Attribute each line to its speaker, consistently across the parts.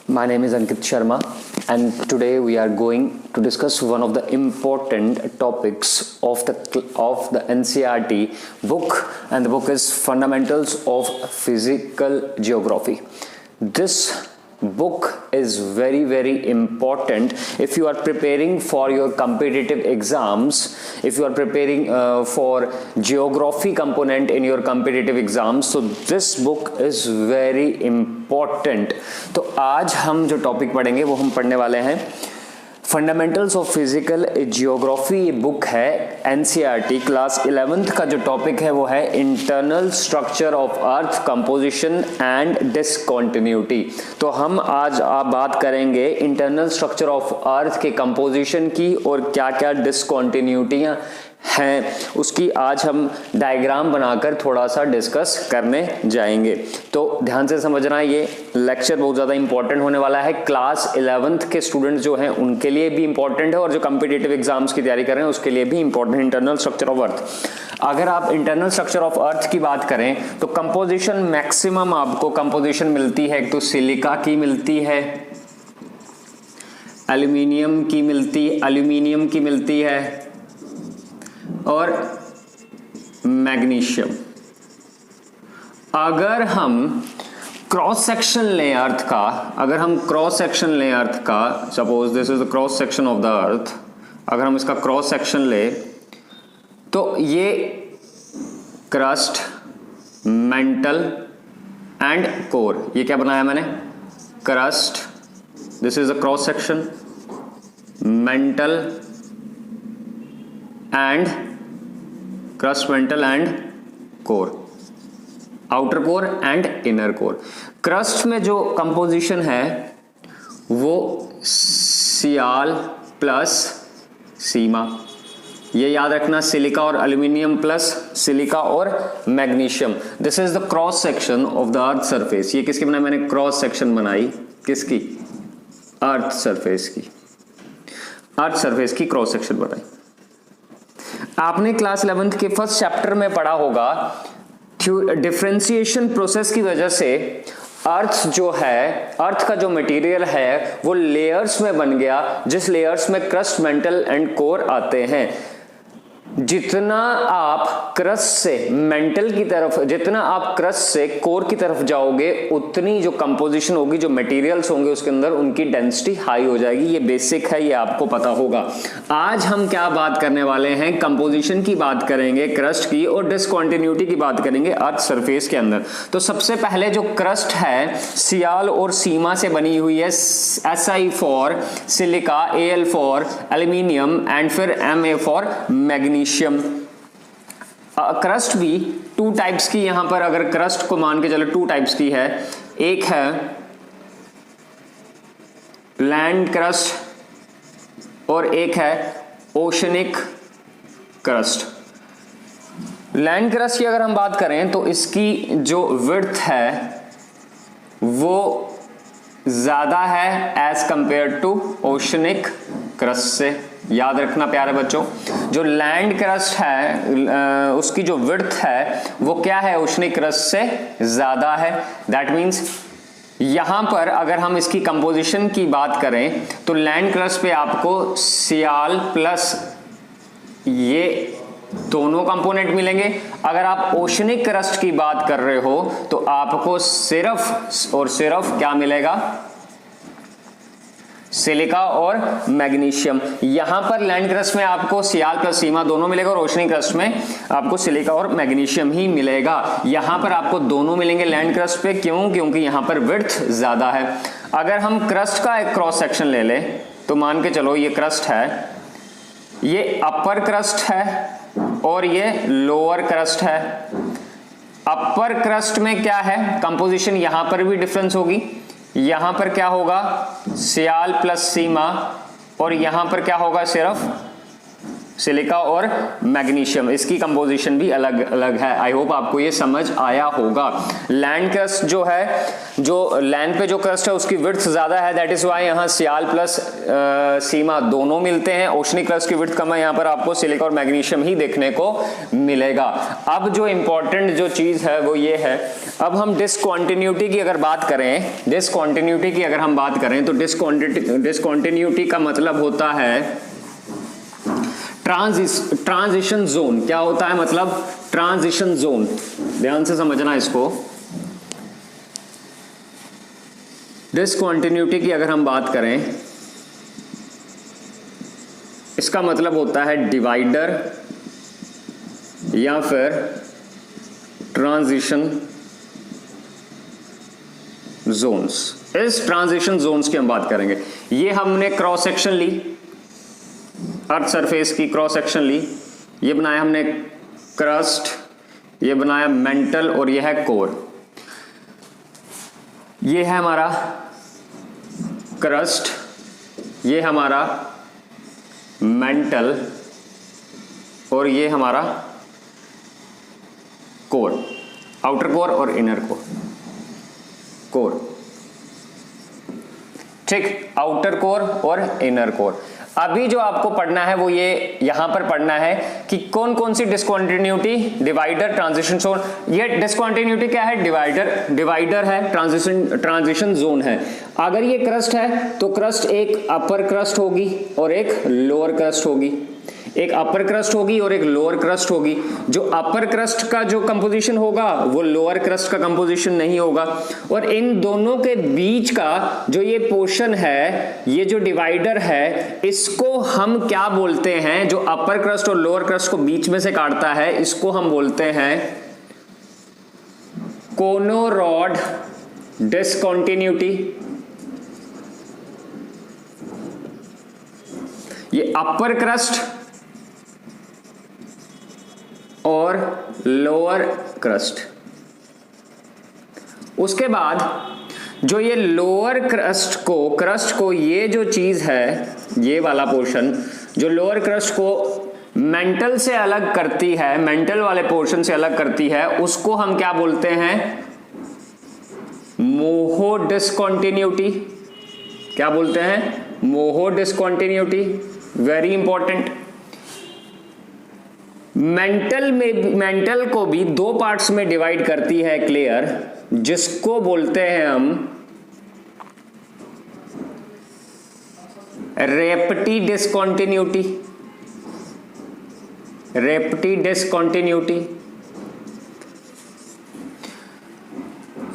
Speaker 1: My name is Ankit Sharma, and today we are going to discuss one of the important topics of the NCERT book, and the book is Fundamentals of Physical Geography. This book is very important if you are preparing for your competitive exams, if you are preparing for geography component in your competitive exams. So this book is very important. तो आज हम जो topic पढ़ेंगे वो हम पढ़ने वाले हैं फंडामेंटल्स ऑफ फिजिकल जियोग्राफी। ये बुक है एनसीईआरटी क्लास 11th का जो टॉपिक है वो है internal structure of earth composition and discontinuity. तो हम आज आप बात करेंगे इंटरनल स्ट्रक्चर ऑफ अर्थ के कंपोजिशन की और क्या क्या डिसकंटिन्यूटियां हैं उसकी आज हम डायग्राम बनाकर थोड़ा सा डिस्कस करने जाएंगे। तो ध्यान से समझना, ये लेक्चर बहुत ज़्यादा इंपॉर्टेंट होने वाला है। क्लास 11th के स्टूडेंट्स जो हैं उनके लिए भी इंपॉर्टेंट है और जो कम्पिटिटिव एग्जाम्स की तैयारी कर रहे हैं उसके लिए भी important. Internal structure of earth, अगर आप इंटरनल स्ट्रक्चर ऑफ अर्थ की बात करें तो कंपोजिशन मैक्सिमम आपको कंपोजिशन मिलती है, एक तो सिलिका की मिलती है, एल्यूमिनियम की मिलती है और मैग्नीशियम। अगर हम क्रॉस सेक्शन लें अर्थ का, suppose this is the cross section of the earth, अगर हम इसका क्रॉस सेक्शन ले तो ये क्रस्ट, मेंटल एंड कोर, ये क्या बनाया मैंने, crust, this is the cross section, mental and crust, mental and core, outer core and inner core. Crust में जो कंपोजिशन है वो सियाल प्लस सीमा, ये याद रखना, सिलिका और एल्यूमिनियम प्लस सिलिका और magnesium. This is the cross section of the earth surface. ये किसकी बनाई मैंने, क्रॉस सेक्शन बनाई, किसकी, अर्थ सरफेस की क्रॉस सेक्शन बनाई। आपने क्लास 11th के फर्स्ट चैप्टर में पढ़ा होगा डिफरेंशिएशन प्रोसेस की वजह से अर्थ जो है, अर्थ का जो मटेरियल है वो लेयर्स में बन गया, जिस लेयर्स में क्रस्ट, मेंटल एंड कोर आते हैं। जितना आप क्रस्ट से मेंटल की तरफ, जितना आप क्रस्ट से कोर की तरफ जाओगे उतनी जो कंपोजिशन होगी, जो मटेरियल्स होंगे उसके अंदर, उनकी डेंसिटी हाई हो जाएगी। ये बेसिक है, ये आपको पता होगा। आज हम क्या बात करने वाले हैं, कंपोजिशन की बात करेंगे, क्रस्ट की, और डिसकंटिन्यूटी की बात करेंगे अर्थ सरफेस के अंदर। तो सबसे पहले जो क्रस्ट है सियाल और सीमा से बनी हुई है, Si for silica, Al for aluminium and फिर Ma फॉर मैग्नीशियम। क्रस्ट भी टू टाइप्स की, यहां पर अगर क्रस्ट को मान के चलो टू टाइप्स की है, एक है लैंड क्रस्ट और एक है ओशनिक क्रस्ट। लैंड क्रस्ट की अगर हम बात करें तो इसकी जो विड्थ है वो ज्यादा है as compare to oceanic crust से। याद रखना प्यारे बच्चों, जो लैंड क्रस्ट है उसकी जो विड्थ है वो क्या है, ओशनिक क्रस्ट से ज्यादा है। दैट मींस यहां पर अगर हम इसकी कंपोजिशन की बात करें तो लैंड क्रस्ट पे आपको सियाल प्लस ये दोनों कंपोनेंट मिलेंगे। अगर आप ओशनिक क्रस्ट की बात कर रहे हो तो आपको सिर्फ और सिर्फ क्या मिलेगा, सिलिका और मैग्नीशियम। यहां पर लैंड क्रस्ट में आपको सियाल प्लस सीमा दोनों मिलेगा और ओशनिक क्रस्ट में आपको सिलिका और मैग्नीशियम ही मिलेगा। यहां पर आपको दोनों मिलेंगे लैंड क्रस्ट पे, क्यों, क्योंकि यहां पर विड्थ ज्यादा है। अगर हम क्रस्ट का एक क्रॉस सेक्शन ले ले तो मान के चलो ये क्रस्ट है, ये अपर क्रस्ट है और ये लोअर क्रस्ट है। अपर क्रस्ट में क्या है, कंपोजिशन यहां पर भी डिफरेंस होगी, यहां पर क्या होगा, सियाल प्लस सीमा, और यहां पर क्या होगा, सिर्फ सिलिका और मैग्नीशियम, इसकी कंपोजिशन भी अलग अलग है। आई होप आपको ये समझ आया होगा। लैंड क्रस्ट जो है, जो लैंड पे जो क्रस्ट है उसकी विड्थ ज्यादा है, दैट इज वाई यहाँ सियाल प्लस सीमा दोनों मिलते हैं। ओशनिक क्रस्ट की विड्थ कम है, यहाँ पर आपको सिलिका और मैग्नीशियम ही देखने को मिलेगा। अब जो इंपॉर्टेंट जो चीज है वो ये है, अब हम डिसकंटिन्यूटी की अगर बात करें, डिसकंटिन्यूटी की अगर हम बात करें तो डिसकंटिन्यूटी का मतलब होता है ट्रांजिशन जोन। क्या होता है मतलब ट्रांजिशन जोन, ध्यान से समझना इसको। डिसकंटिन्यूटी की अगर हम बात करें, इसका मतलब होता है डिवाइडर या फिर ट्रांजिशन जोन्स। इस ट्रांजिशन जोन्स की हम बात करेंगे। ये हमने क्रॉस सेक्शन ली, अर्थ सरफेस की क्रॉस सेक्शन ली, ये बनाया हमने क्रस्ट, ये बनाया मेंटल और ये है कोर। ये है हमारा क्रस्ट, ये हमारा मेंटल और ये हमारा कोर, आउटर कोर और इनर कोर। ठीक, आउटर कोर और इनर कोर। अभी जो आपको पढ़ना है वो ये यहां पर पढ़ना है कि कौन कौन सी डिसकंटिन्यूटी, डिवाइडर, ट्रांजिशन जोन। ये डिसकंटिन्यूटी क्या है? डिवाइडर है, ट्रांजिशन जोन है। अगर ये क्रस्ट है तो क्रस्ट एक अपर क्रस्ट होगी और एक लोअर क्रस्ट होगी, एक अपर क्रस्ट होगी और एक लोअर क्रस्ट होगी। जो अपर क्रस्ट का जो कंपोजिशन होगा वो लोअर क्रस्ट का कंपोजिशन नहीं होगा। और इन दोनों के बीच का जो ये पोर्शन है, ये जो डिवाइडर है, इसको हम क्या बोलते हैं? जो अपर क्रस्ट और लोअर क्रस्ट को बीच में से काटता है, इसको हम बोलते हैं कोनोरॉड डिसकंटिन्यूटी। ये अपर क्रस्ट और लोअर क्रस्ट। उसके बाद जो ये लोअर क्रस्ट को ये जो चीज है, ये वाला पोर्शन जो लोअर क्रस्ट को मेंटल से अलग करती है, मेंटल वाले पोर्शन से अलग करती है, उसको हम क्या बोलते हैं? मोहो डिसकंटिन्यूटी। क्या बोलते हैं? मोहो डिसकंटिन्यूटी। Very important. मेंटल को भी दो पार्ट्स में डिवाइड करती है क्लियर, जिसको बोलते हैं हम रेप्टी डिसकंटिन्यूटी। रेप्टी डिसकंटिन्यूटी।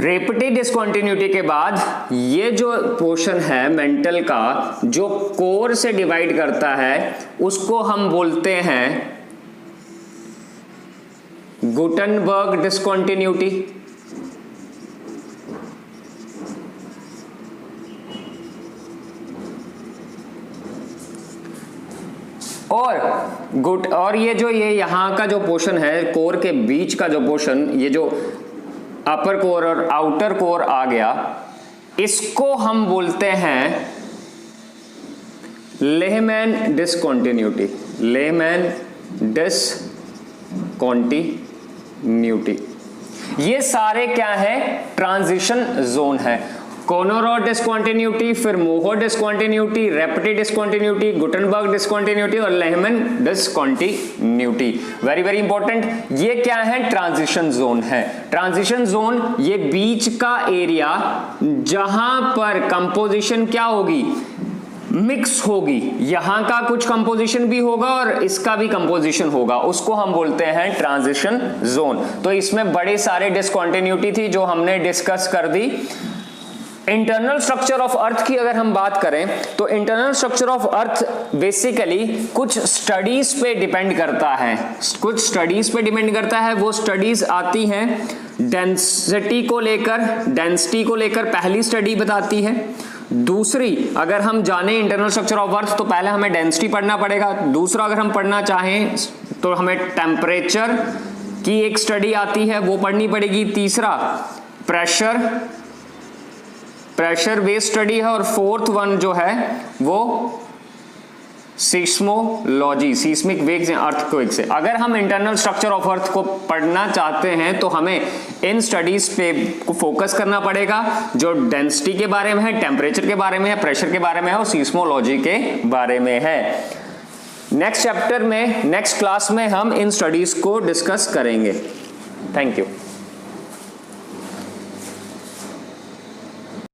Speaker 1: रेप्टी डिसकंटिन्यूटी के बाद ये जो पोर्शन है मेंटल का, जो कोर से डिवाइड करता है, उसको हम बोलते हैं गुटनबर्ग डिसकंटिन्यूटी। और ये जो ये यहां का जो पोर्शन है, कोर के बीच का जो पोर्शन, ये जो अपर कोर और आउटर कोर आ गया, इसको हम बोलते हैं लेहमैन डिसकंटिन्यूटी। Lehman discontinuity. ये सारे क्या है? ट्रांजिशन जोन है। कोनोरॉड डिसकंटिन्यूटी, फिर मोहो डिसकंटिन्यूटी, रेप्टी डिसकंटिन्यूटी, गुटनबर्ग डिसकंटिन्यूटी और Lehman discontinuity. Very very important. ये क्या है? ट्रांजिशन जोन है। ट्रांजिशन जोन ये बीच का एरिया जहां पर कंपोजिशन क्या होगी? मिक्स होगी। यहां का कुछ कंपोजिशन भी होगा और इसका भी कंपोजिशन होगा, उसको हम बोलते हैं ट्रांजिशन जोन। तो इसमें बड़े सारे डिसकंटिन्यूटी थी जो हमने डिस्कस कर दी। इंटरनल स्ट्रक्चर ऑफ अर्थ की अगर हम बात करें तो internal structure of earth basically कुछ स्टडीज पे डिपेंड करता है। कुछ स्टडीज पे डिपेंड करता है। वो स्टडीज आती हैं डेंसिटी को लेकर पहली स्टडी बताती है। दूसरी, अगर हम जाने इंटरनल स्ट्रक्चर ऑफ अर्थ तो पहले हमें डेंसिटी पढ़ना पड़ेगा। दूसरा, अगर हम पढ़ना चाहें तो हमें टेम्परेचर की एक स्टडी आती है, वो पढ़नी पड़ेगी। तीसरा, प्रेशर बेस्ड स्टडी है। और फोर्थ वन जो है वो सीस्मोलॉजी, सीस्मिक वेव्स या अर्थक्वेक से। अगर हम इंटरनल स्ट्रक्चर ऑफ अर्थ को पढ़ना चाहते हैं तो हमें इन स्टडीज पे फोकस करना पड़ेगा, जो डेंसिटी के बारे में है, टेम्परेचर के बारे में है, प्रेशर के बारे में है और सीस्मोलॉजी के बारे में है। नेक्स्ट चैप्टर में, नेक्स्ट क्लास में हम इन स्टडीज को डिस्कस करेंगे। Thank you.